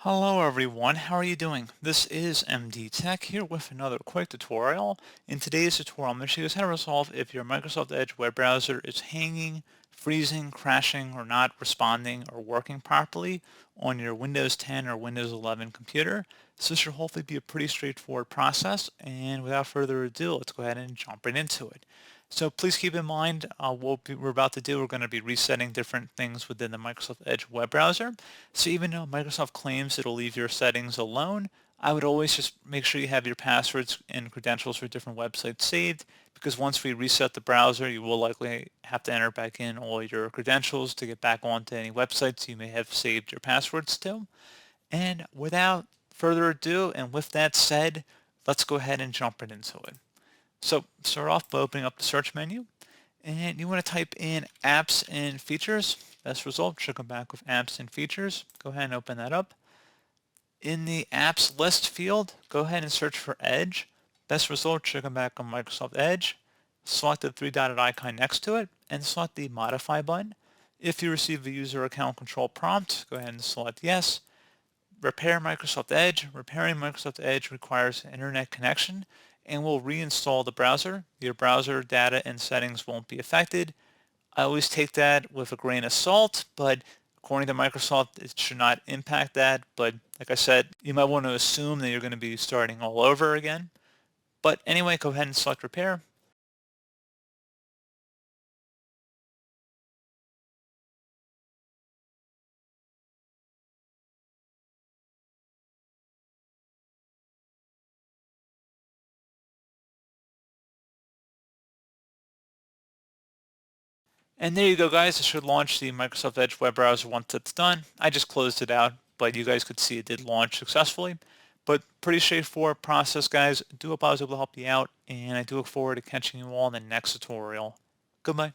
Hello everyone, how are you doing? This is MD Tech here with another quick tutorial. In today's tutorial, I'm going to show you how to resolve if your Microsoft Edge web browser is hanging, freezing, crashing, or not responding or working properly on your Windows 10 or Windows 11 computer. So this should hopefully be a pretty straightforward process, and without further ado, let's go ahead and jump right into it. So please keep in mind what we're about to do. We're going to be resetting different things within the Microsoft Edge web browser. So even though Microsoft claims it'll leave your settings alone, I would always just make sure you have your passwords and credentials for different websites saved, because once we reset the browser, you will likely have to enter back in all your credentials to get back onto any websites you may have saved your passwords to. And without further ado, and with that said, let's go ahead and jump right into it. So start off by opening up the search menu, and you want to type in apps and features. Best result should come back with apps and features. Go ahead and open that up. In the apps list field, go ahead and search for Edge. Best result should come back on Microsoft Edge. Select the three-dotted icon next to it and select the modify button. If you receive a user account control prompt, go ahead and select yes. Repair Microsoft Edge. Repairing Microsoft Edge requires an internet connection and will reinstall the browser. Your browser data and settings won't be affected. I always take that with a grain of salt, but according to Microsoft, it should not impact that. But like I said, you might want to assume that you're going to be starting all over again. But anyway, go ahead and select repair. And there you go, guys. It should launch the Microsoft Edge web browser once it's done. I just closed it out, but you guys could see it did launch successfully. But pretty straightforward process, guys. Do hope I was able to help you out, and I do look forward to catching you all in the next tutorial. Goodbye.